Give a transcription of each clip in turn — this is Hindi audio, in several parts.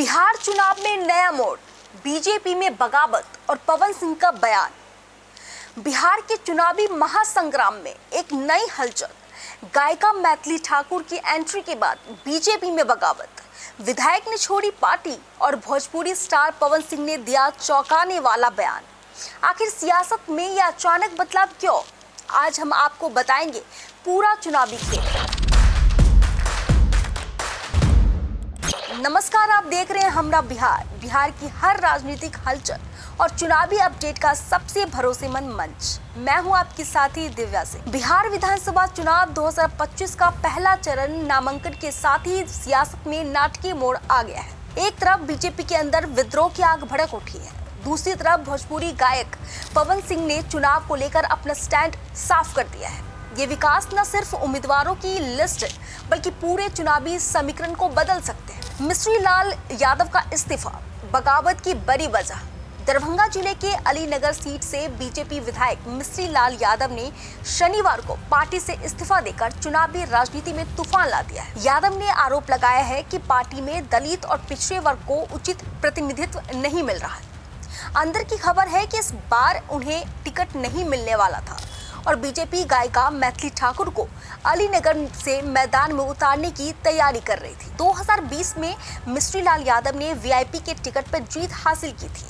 बिहार चुनाव में नया मोड़, बीजेपी में बगावत और पवन सिंह का बयान। बिहार के चुनावी महासंग्राम में एक नई हलचल। गायिका मैथिली ठाकुर की एंट्री के बाद बीजेपी में बगावत। विधायक ने छोड़ी पार्टी और भोजपुरी स्टार पवन सिंह ने दिया चौंकाने वाला बयान। आखिर सियासत में यह अचानक बदलाव क्यों? आज हम आपको बताएंगे पूरा चुनावी खेल। नमस्कार, आप देख रहे हैं हमरा बिहार की हर राजनीतिक हलचल और चुनावी अपडेट का सबसे भरोसेमंद मंच। मैं हूं आपकी साथी दिव्या सिंह। बिहार विधानसभा चुनाव 2025 का पहला चरण नामांकन के साथ ही सियासत में नाटकीय मोड़ आ गया है। एक तरफ बीजेपी के अंदर विद्रोह की आग भड़क उठी है, दूसरी तरफ भोजपुरी गायक पवन सिंह ने चुनाव को लेकर अपना स्टैंड साफ कर दिया है। ये विकास न सिर्फ उम्मीदवारों की लिस्ट बल्कि पूरे चुनावी समीकरण को बदल सकते हैं। मिश्री लाल यादव का इस्तीफा, बगावत की बड़ी वजह। दरभंगा जिले के अलीनगर सीट से बीजेपी विधायक मिश्री लाल यादव ने शनिवार को पार्टी से इस्तीफा देकर चुनावी राजनीति में तूफान ला दिया है। यादव ने आरोप लगाया है कि पार्टी में दलित और पिछड़े वर्ग को उचित प्रतिनिधित्व नहीं मिल रहा है। अंदर की खबर है कि इस बार उन्हें टिकट नहीं मिलने वाला था और बीजेपी गायिका मैथिली ठाकुर को अलीनगर से मैदान में उतारने की तैयारी कर रही थी। 2020 में मिश्री लाल यादव ने वीआईपी के टिकट पर जीत हासिल की थी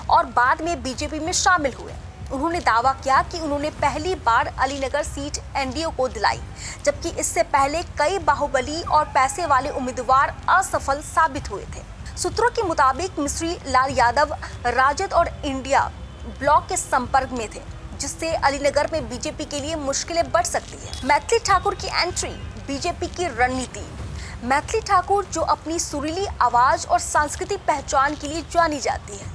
और बाद में बीजेपी में शामिल हुए। उन्होंने दावा किया कि उन्होंने पहली बार अलीनगर सीट एनडीए को दिलाई, जबकि इससे पहले कई बाहुबली और पैसे वाले उम्मीदवार असफल साबित हुए थे। सूत्रों के मुताबिक मिश्री लाल यादव राजद और इंडिया ब्लॉक के संपर्क में थे, जिससे अलीनगर में बीजेपी के लिए मुश्किलें बढ़ सकती है। मैथिली ठाकुर की एंट्री, बीजेपी की रणनीति। मैथिली ठाकुर, जो अपनी सुरीली आवाज और सांस्कृतिक पहचान के लिए जानी जाती है,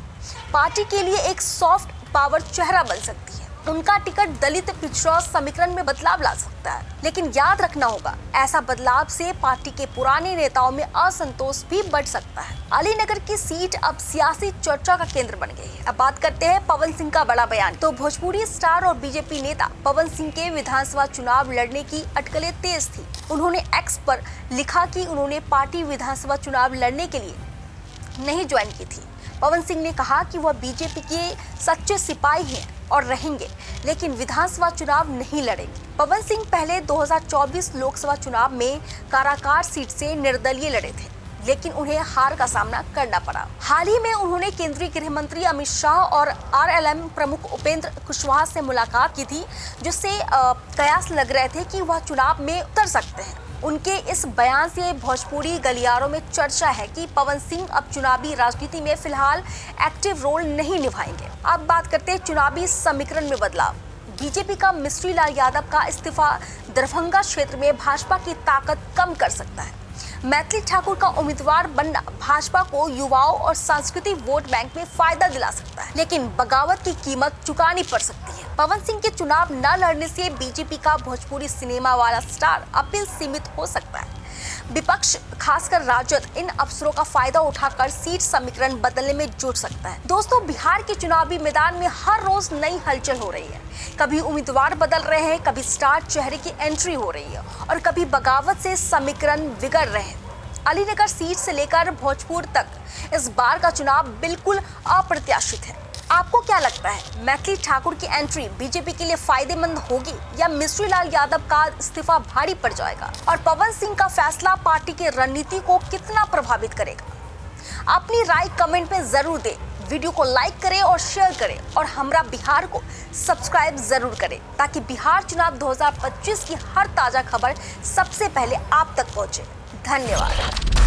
पार्टी के लिए एक सॉफ्ट पावर चेहरा बन सकती है। उनका टिकट दलित पिछड़ा समीकरण में बदलाव ला सकता है, लेकिन याद रखना होगा, ऐसा बदलाव से पार्टी के पुराने नेताओं में असंतोष भी बढ़ सकता है। अलीनगर की सीट अब सियासी चर्चा का केंद्र बन गई है। अब बात करते हैं पवन सिंह का बड़ा बयान। तो भोजपुरी स्टार और बीजेपी नेता पवन सिंह के विधानसभा चुनाव लड़ने की अटकलें तेज थी। उन्होंने एक्स पर लिखा कि उन्होंने पार्टी विधानसभा चुनाव लड़ने के लिए नहीं ज्वाइन की थी। पवन सिंह ने कहा कि वह बीजेपी के सच्चे सिपाही हैं और रहेंगे, लेकिन विधानसभा चुनाव नहीं लड़ेंगे। पवन सिंह पहले 2024 लोकसभा चुनाव में काराकाट सीट से निर्दलीय लड़े थे, लेकिन उन्हें हार का सामना करना पड़ा। हाल ही में उन्होंने केंद्रीय गृह मंत्री अमित शाह और आरएलएम प्रमुख उपेंद्र कुशवाहा से मुलाकात की थी, जिससे कयास लग रहे थे कि वह चुनाव में उतर सकते हैं। उनके इस बयान से भोजपुरी गलियारों में चर्चा है कि पवन सिंह अब चुनावी राजनीति में फिलहाल एक्टिव रोल नहीं निभाएंगे। अब बात करते हैं चुनावी समीकरण में बदलाव। बीजेपी का मिश्री लाल यादव का इस्तीफा दरभंगा क्षेत्र में भाजपा की ताकत कम कर सकता है। मैथिली ठाकुर का उम्मीदवार बनना भाजपा को युवाओं और सांस्कृतिक वोट बैंक में फायदा दिला सकता है, लेकिन बगावत की कीमत चुकानी पड़ सकती है। पवन सिंह के चुनाव न लड़ने से बीजेपी का भोजपुरी सिनेमा वाला स्टार अपील सीमित हो सकता है। विपक्ष, खासकर राजद, इन अवसरों का फायदा उठाकर सीट समीकरण बदलने में जुट सकता है। दोस्तों, बिहार के चुनावी मैदान में हर रोज नई हलचल हो रही है। कभी उम्मीदवार बदल रहे हैं, कभी स्टार चेहरे की एंट्री हो रही है और कभी बगावत से समीकरण बिगड़ रहे हैं। अलीनगर सीट से लेकर भोजपुर तक इस बार का चुनाव बिल्कुल अप्रत्याशित है। आपको क्या लगता है, मैथिली ठाकुर की एंट्री बीजेपी के लिए फायदेमंद होगी या मिश्री लाल यादव का इस्तीफा भारी पड़ जाएगा? और पवन सिंह का फैसला पार्टी की रणनीति को कितना प्रभावित करेगा? अपनी राय कमेंट में जरूर दें। वीडियो को लाइक करें और शेयर करें और हमरा बिहार को सब्सक्राइब जरूर करें, ताकि बिहार चुनाव 2025 की हर ताजा खबर सबसे पहले आप तक पहुंचे। धन्यवाद।